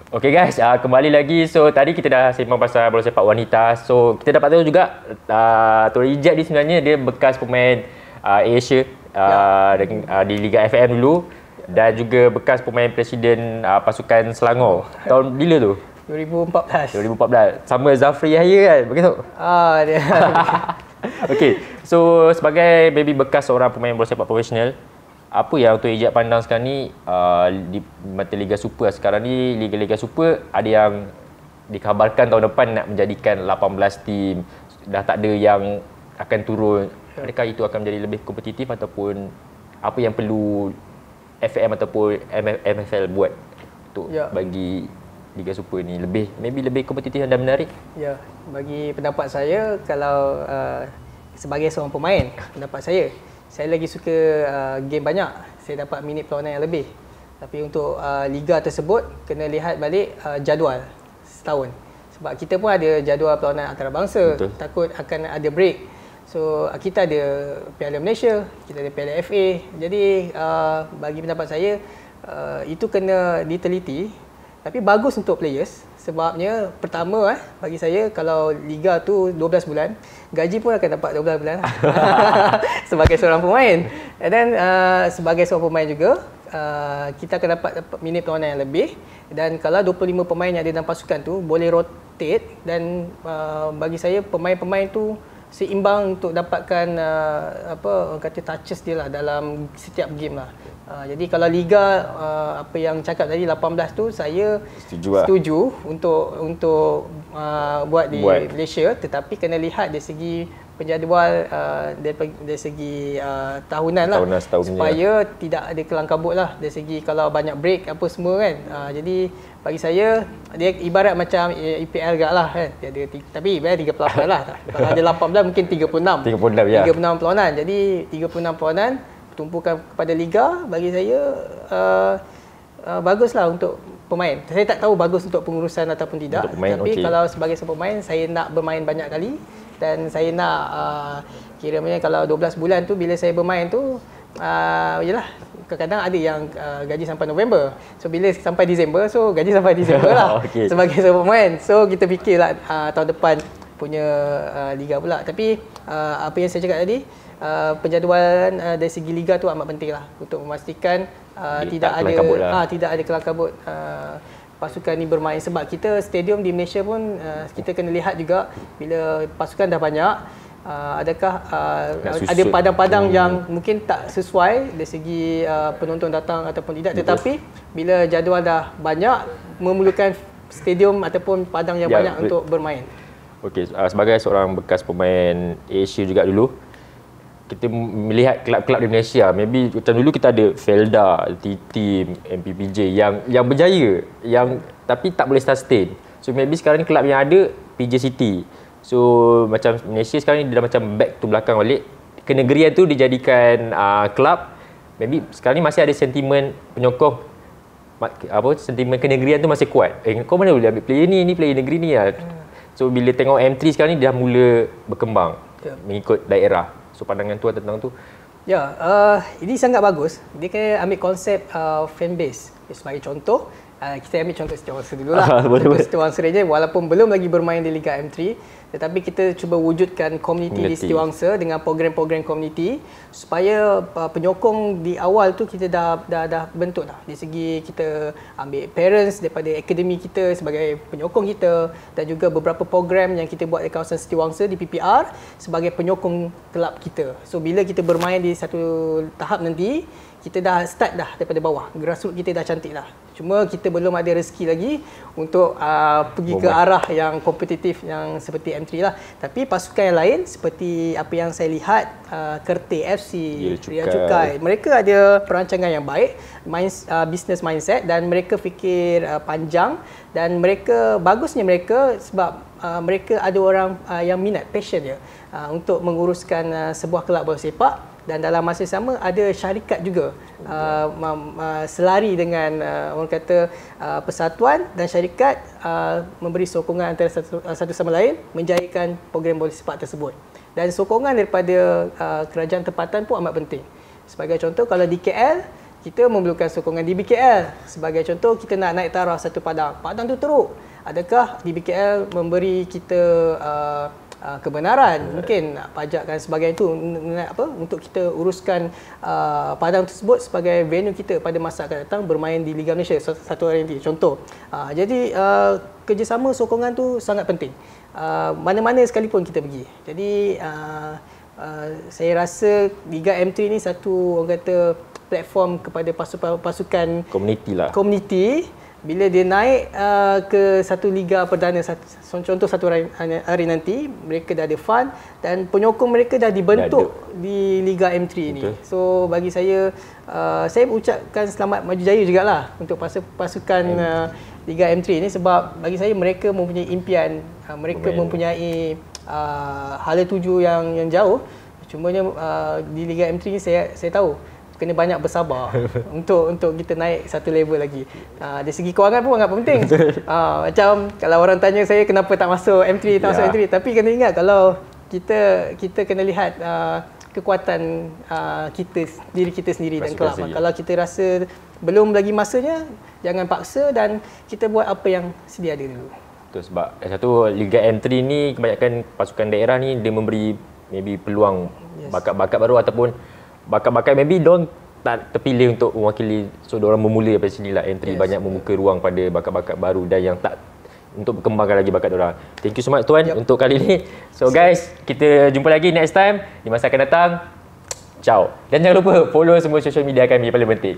Okay guys, kembali lagi. So tadi kita dah sembang pasal bola sepak wanita. So kita dapat tahu juga Tori Ijat ni sebenarnya dia bekas pemain Asia di Liga FM dulu dan juga bekas pemain presiden pasukan Selangor. Tahun bila tu? 2014. Sama Zafri Yahya kan? Begitu? Dia. Okay, so sebagai baby bekas seorang pemain bola sepak profesional, apa yang Tuan Ijat pandang sekarang ni di mata Liga Super sekarang ni, Liga Super ada yang dikabarkan tahun depan nak menjadikan 18 tim, dah tak ada yang akan turun. Adakah itu akan menjadi lebih kompetitif ataupun apa yang perlu FM ataupun MFL buat untuk bagi Liga Super ni lebih kompetitif dan menarik? Ya, bagi pendapat saya, kalau sebagai seorang pemain, pendapat saya lagi suka game banyak. Saya dapat minit perlawanan yang lebih. Tapi untuk liga tersebut, kena lihat balik jadual setahun. Sebab kita pun ada jadual perlawanan antarabangsa. Betul. Takut akan ada break. So kita ada Piala Malaysia, kita ada Piala FA. Jadi bagi pendapat saya, itu kena diteliti. Tapi bagus untuk players. Sebabnya pertama bagi saya, kalau liga tu 12 bulan, gaji pun akan dapat 12 bulan sebagai seorang pemain. Dan sebagai seorang pemain juga, kita akan dapat minit perlawanan yang lebih. Dan kalau 25 pemain yang ada dalam pasukan tu boleh rotate, dan bagi saya pemain-pemain tu seimbang untuk dapatkan orang kata touches dia lah dalam setiap game lah. Jadi kalau liga apa yang cakap tadi 18 tu, saya setuju untuk buat di Malaysia, tetapi kena lihat dari segi penjadual, dari segi tahunan lah, supaya tidak ada kelang kabut lah dari segi kalau banyak break apa semua kan. Jadi bagi saya dia ibarat macam EPL gak lah kan. Dia ada tapi 38 lah. Kalau ada 18 mungkin 36 ya. 36 perlawanan. Jadi 36 perlawanan tumpukan kepada liga, bagi saya baguslah untuk pemain. Saya tak tahu bagus untuk pengurusan ataupun tidak, tapi kalau sebagai seorang pemain, saya nak bermain banyak kali dan saya nak kiranya kalau 12 bulan tu bila saya bermain tu yalah, kadang-kadang ada yang gaji sampai November. So bila sampai Disember, so gaji sampai Disember lah. Sebagai seorang pemain. So kita fikirlah tahun depan punya liga pula. Tapi apa yang saya cakap tadi, penjadualan dari segi liga tu amat penting lah untuk memastikan tidak ada kelang kabut pasukan ni bermain. Sebab kita stadium di Malaysia pun kita kena lihat juga, bila pasukan dah banyak, adakah ada padang-padang yang mungkin tak sesuai dari segi penonton datang ataupun tidak. Tetapi bila jadual dah banyak, memerlukan stadium ataupun padang yang banyak untuk bermain. Okey, sebagai seorang bekas pemain Asia juga dulu, kita melihat kelab-kelab di Malaysia, maybe macam dulu kita ada Felda, T-Team, MPPJ yang berjaya, tapi tak boleh sustain. So maybe sekarang ni kelab yang ada PJ City. So macam Malaysia sekarang ni dah macam back to belakang balik. Kenegerian tu dijadikan kelab. Maybe sekarang ni masih ada sentimen penyokong, sentimen kenegerian tu masih kuat. Kau mana boleh ambil player ni player negeri ni lah. So bila tengok M3 sekarang ni dah mula berkembang mengikut daerah. So pandangan tuan tentang tu? Ya, ini sangat bagus. Dia kena ambil konsep fan base. Sebagai contoh, kita ambil contoh Setiawangsa dulu lah. Setiawangsa saja, walaupun belum lagi bermain di Liga M3, tetapi kita cuba wujudkan komuniti di Setiawangsa dengan program-program komuniti, supaya penyokong di awal tu kita dah bentuk dah. Dari segi kita ambil parents daripada akademi kita sebagai penyokong kita, dan juga beberapa program yang kita buat di kawasan Setiawangsa di PPR sebagai penyokong kelab kita. So bila kita bermain di satu tahap nanti, kita dah start dah daripada bawah. Grassroots kita dah cantik dah. Cuma kita belum ada rezeki lagi untuk pergi ke arah yang kompetitif yang seperti M3 lah. Tapi pasukan yang lain seperti apa yang saya lihat, Kerteh FC, Ria Cukai, mereka ada perancangan yang baik, business mindset, dan mereka fikir panjang, dan bagusnya mereka sebab mereka ada orang yang minat, passion dia untuk menguruskan sebuah kelab bola sepak. Dan dalam masa sama ada syarikat juga selari dengan orang kata persatuan dan syarikat memberi sokongan antara satu sama lain menjayakan program bola sepak tersebut. Dan sokongan daripada kerajaan tempatan pun amat penting. Sebagai contoh, kalau di KL kita memerlukan sokongan DBKL. Sebagai contoh, kita nak naik taraf satu padang. Padang tu teruk. Adakah DBKL memberi kita kebenaran, mungkin pajak dan sebagainya itu untuk kita uruskan padang tersebut sebagai venue kita pada masa akan datang bermain di Liga Malaysia satu hari nanti, contoh. Jadi kerjasama sokongan tu sangat penting. Mana-mana sekalipun kita pergi. Jadi saya rasa Liga M3 ni satu, orang kata, platform kepada pasukan komuniti. Bila dia naik ke satu liga perdana, contoh satu hari nanti, mereka dah ada fund dan penyokong mereka dah dibentuk di Liga M3 ini. So bagi saya ucapkan selamat maju jaya jugalah untuk pasukan Liga M3 ini, sebab bagi saya mereka mempunyai impian, mereka mempunyai hala tuju yang jauh. Cumanya di Liga M3 ni saya tahu kena banyak bersabar untuk kita naik satu level lagi. Dari segi kewangan pun sangat penting. Macam kalau orang tanya saya kenapa tak masuk M3, masuk M3, tapi kena ingat kalau kita kena lihat kekuatan diri kita sendiri dan kelab. Kalau kita rasa belum lagi masanya, jangan paksa dan kita buat apa yang sedia ada dulu. Betul, sebab satu Liga M3 ni kebanyakan pasukan daerah ni dia memberi maybe peluang bakat-bakat baru ataupun bakat-bakat maybe diorang tak terpilih untuk mewakili, so diorang memula daripada sini lah. M3 banyak membuka ruang pada bakat-bakat baru dan yang tak untuk berkembangkan lagi bakat diorang. Thank you so much Tuan untuk kali ni. So guys, kita jumpa lagi next time di masa akan datang. Ciao. Dan jangan lupa follow semua social media kami, paling penting.